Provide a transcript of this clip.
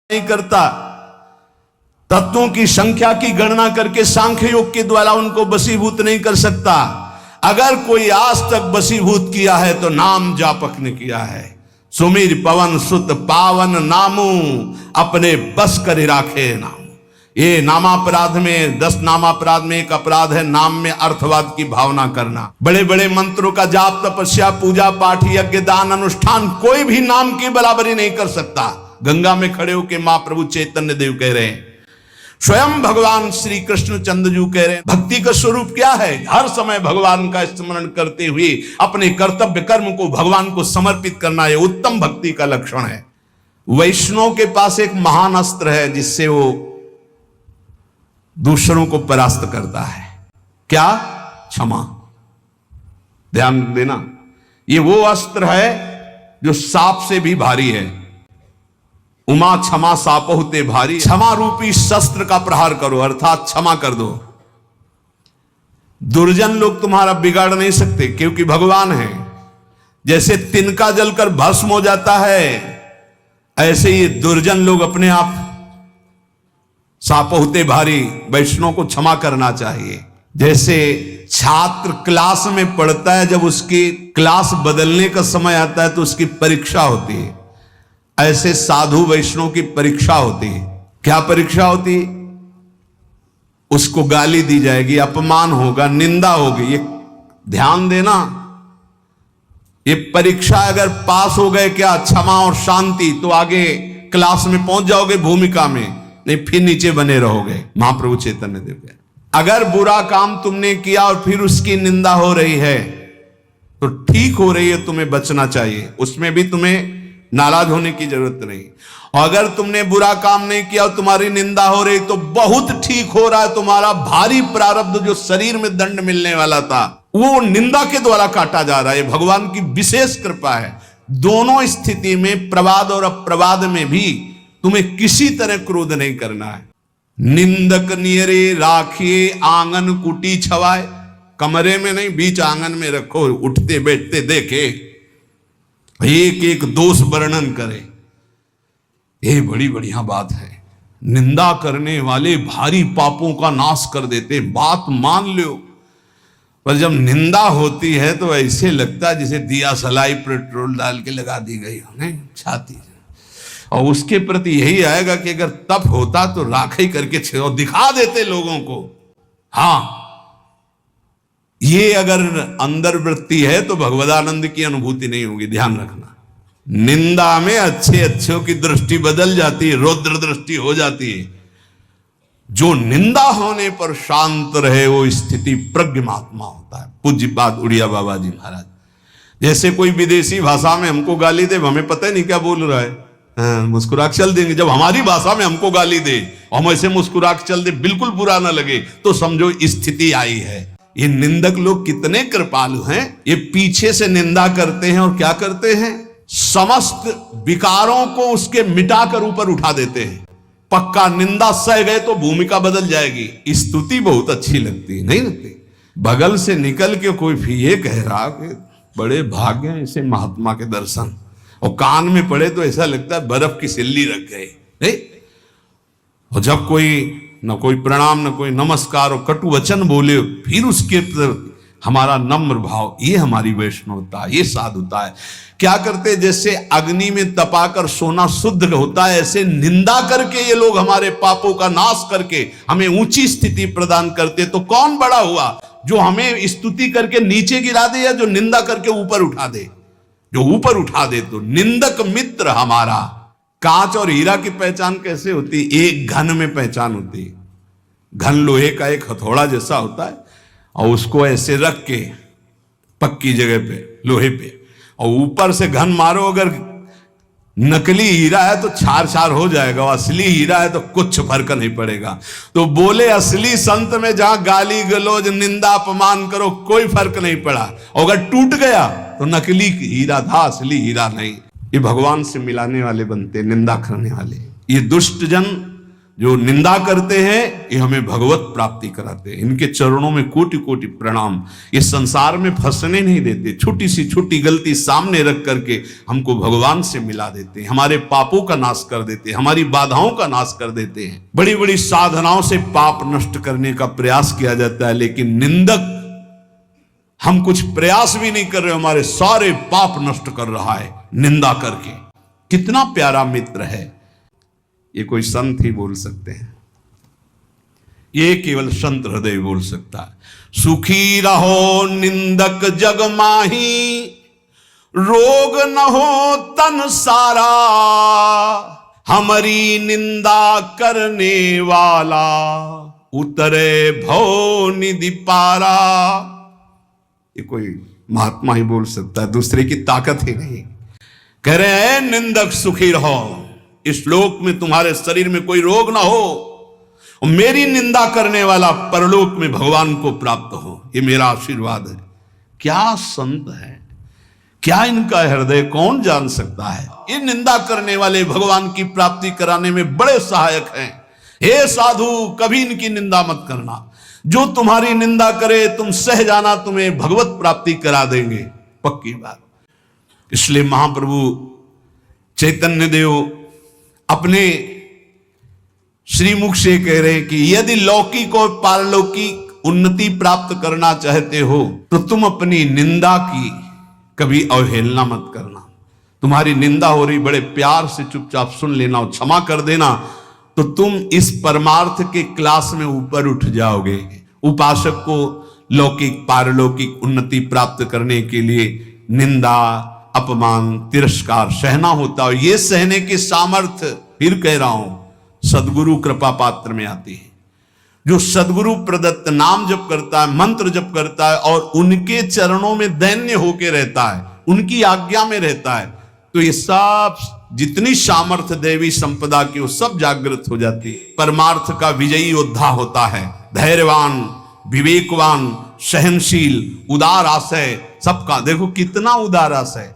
नहीं करता। तत्वों की संख्या की गणना करके सांख्य योग के द्वारा उनको वशीभूत नहीं कर सकता। अगर कोई आज तक वशीभूत किया है तो नाम जापक ने किया है। सुमीर पवन सुत पावन नामू अपने बस कर राखे नाम। ये नामापराध में 10 नामापराध में एक अपराध है नाम में अर्थवाद की भावना करना। बड़े बड़े मंत्रों का जाप तपस्या पूजा पाठ यज्ञ दान अनुष्ठान कोई भी नाम की बराबरी नहीं कर सकता। गंगा में खड़े होकर महाप्रभु चैतन्य देव कह रहे हैं, स्वयं भगवान श्री कृष्ण चंद्रजू कह रहे हैं, भक्ति का स्वरूप क्या है? हर समय भगवान का स्मरण करते हुए अपने कर्तव्य कर्म को भगवान को समर्पित करना, यह उत्तम भक्ति का लक्षण है। वैष्णव के पास एक महान अस्त्र है जिससे वो दूसरों को परास्त करता है। क्या? क्षमा। ध्यान देना, ये वो अस्त्र है जो सांप से भी भारी है। उमा क्षमा साप होते भारी। क्षमा रूपी शस्त्र का प्रहार करो, अर्थात क्षमा कर दो। दुर्जन लोग तुम्हारा बिगाड़ नहीं सकते क्योंकि भगवान है। जैसे तिनका जलकर भस्म हो जाता है, ऐसे ही दुर्जन लोग अपने आप साप होते भारी। वैष्णव को क्षमा करना चाहिए। जैसे छात्र क्लास में पढ़ता है, जब उसकी क्लास बदलने का समय आता है तो उसकी परीक्षा होती है, ऐसे साधु वैष्णव की परीक्षा होती है। क्या परीक्षा होती? उसको गाली दी जाएगी, अपमान होगा, निंदा होगी। ये ध्यान देना, ये परीक्षा अगर पास हो गए क्या क्षमा और शांति, तो आगे क्लास में पहुंच जाओगे भूमिका में, नहीं फिर नीचे बने रहोगे। महाप्रभु चैतन्य देव कह, अगर बुरा काम तुमने किया और फिर उसकी निंदा हो रही है तो ठीक हो रही है, तुम्हें बचना चाहिए, उसमें भी तुम्हें नाराज होने की जरूरत नहीं। और अगर तुमने बुरा काम नहीं किया और तुम्हारी निंदा हो रही तो बहुत ठीक हो रहा है। तुम्हारा भारी प्रारब्ध जो शरीर में दंड मिलने वाला था वो निंदा के द्वारा काटा जा रहा है। भगवान की विशेष कृपा है। दोनों स्थिति में, प्रवाद और अप्रवाद में भी तुम्हें किसी तरह क्रोध नहीं करना है। निंदक नियरे राखिए आंगन कुटी छवाए, कमरे में नहीं बीच आंगन में रखो, उठते बैठते देखे, एक एक दोष वर्णन करे। ये बड़ी बढ़िया बात है। निंदा करने वाले भारी पापों का नाश कर देते, बात मान लो। पर जब निंदा होती है तो ऐसे लगता है जैसे दिया सलाई पेट्रोल डाल के लगा दी गई हो, नहीं छाती। और उसके प्रति यही आएगा कि अगर तप होता तो राखी करके दिखा देते लोगों को। हाँ, ये अगर अंदर वृत्ति है तो भगवदानंद की अनुभूति नहीं होगी। ध्यान रखना, निंदा में अच्छे अच्छों की दृष्टि बदल जाती है, रौद्र दृष्टि हो जाती है। जो निंदा होने पर शांत रहे वो स्थिति प्रज्ञ महात्मा होता है। पूज्य बात उड़िया बाबा जी महाराज, जैसे कोई विदेशी भाषा में हमको गाली दे, हमें पता ही नहीं क्या बोल रहा है, मुस्कुरा के चल देंगे। जब हमारी भाषा में हमको गाली दे और हम ऐसे मुस्कुरा के चल दे, बिल्कुल बुरा ना लगे, तो समझो स्थिति आई है। ये निंदक लोग कितने कृपालु हैं। ये पीछे से निंदा करते हैं और क्या करते हैं, समस्त विकारों को उसके मिटाकर ऊपर उठा देते हैं। पक्का निंदा सह गए तो भूमिका बदल जाएगी। स्तुति बहुत अच्छी लगती है, नहीं लगती? बगल से निकल के कोई भी ये कह रहा कि बड़े भाग्य हैं इसे महात्मा के दर्शन, और कान में पड़े तो ऐसा लगता है बर्फ की सिल्ली रख गई, नहीं? और जब कोई न कोई प्रणाम न कोई नमस्कार और कटु वचन बोले, फिर उसके प्रति हमारा नम्र भाव, ये हमारी वैष्णवता, ये साधुता है। क्या करते, जैसे अग्नि में तपाकर सोना शुद्ध होता है, ऐसे निंदा करके ये लोग हमारे पापों का नाश करके हमें ऊंची स्थिति प्रदान करते। तो कौन बड़ा हुआ, जो हमें स्तुति करके नीचे गिरा दे या जो निंदा करके ऊपर उठा दे? जो ऊपर उठा दे। तो निंदक मित्र हमारा। कांच और हीरा की पहचान कैसे होती? एक घन में पहचान होती है। घन लोहे का एक हथौड़ा जैसा होता है और उसको ऐसे रख के पक्की जगह पे, लोहे पे, और ऊपर से घन मारो। अगर नकली हीरा है तो छार छार हो जाएगा, और असली हीरा है तो कुछ फर्क नहीं पड़ेगा। तो बोले असली संत में जहां गाली गलौज निंदा अपमान करो कोई फर्क नहीं पड़ा, और अगर टूट गया तो नकली हीरा था, असली हीरा नहीं। ये भगवान से मिलाने वाले बनते, निंदा करने वाले। ये दुष्ट जन जो निंदा करते हैं ये हमें भगवत प्राप्ति कराते हैं। इनके चरणों में कोटि कोटि प्रणाम। इस संसार में फंसने नहीं देते, छोटी सी छोटी गलती सामने रख करके हमको भगवान से मिला देते हैं, हमारे पापों का नाश कर देते हैं, हमारी बाधाओं का नाश कर देते हैं। बड़ी बड़ी साधनाओं से पाप नष्ट करने का प्रयास किया जाता है, लेकिन निंदक, हम कुछ प्रयास भी नहीं कर रहे, हमारे सारे पाप नष्ट कर रहा है निंदा करके। कितना प्यारा मित्र है, ये कोई संत ही बोल सकते हैं, ये केवल संत हृदय बोल सकता है। सुखी रहो निंदक जग माही, रोग न हो तन सारा, हमारी निंदा करने वाला, उतरे भव निधि पारा। ये कोई महात्मा ही बोल सकता है, दूसरे की ताकत ही नहीं। कह रहे हैं निंदक सुखी रहो, इस श्लोक में तुम्हारे शरीर में कोई रोग ना हो, और मेरी निंदा करने वाला परलोक में भगवान को प्राप्त हो, ये मेरा आशीर्वाद है। क्या संत है, क्या इनका हृदय कौन जान सकता है। ये निंदा करने वाले भगवान की प्राप्ति कराने में बड़े सहायक हैं। हे साधु, कभी इनकी निंदा मत करना, जो तुम्हारी निंदा करे तुम सह जाना, तुम्हें भगवत प्राप्ति करा देंगे, पक्की बात। इसलिए महाप्रभु चैतन्य देव अपने श्रीमुख से कह रहे हैं कि यदि लौकिक और पारलौकिक उन्नति प्राप्त करना चाहते हो तो तुम अपनी निंदा की कभी अवहेलना मत करना। तुम्हारी निंदा हो रही, बड़े प्यार से चुपचाप सुन लेना और क्षमा कर देना, तो तुम इस परमार्थ के क्लास में ऊपर उठ जाओगे। उपासक को लौकिक पारलौकिक उन्नति प्राप्त करने के लिए निंदा, अपमान, तिरस्कार सहना होता है। ये सहने की सामर्थ्य, फिर कह रहा हूं, सदगुरु कृपा पात्र में आती है। जो सदगुरु प्रदत्त नाम जप करता है, मंत्र जप करता है और उनके चरणों में दैन्य होके रहता है, उनकी आज्ञा में रहता है, तो ये सब जितनी सामर्थ्य देवी संपदा की वो सब जागृत हो जाती है। परमार्थ का विजयी योद्धा होता है, धैर्यवान, विवेकवान, सहनशील, उदार आशय, सबका। देखो कितना उदार आशय,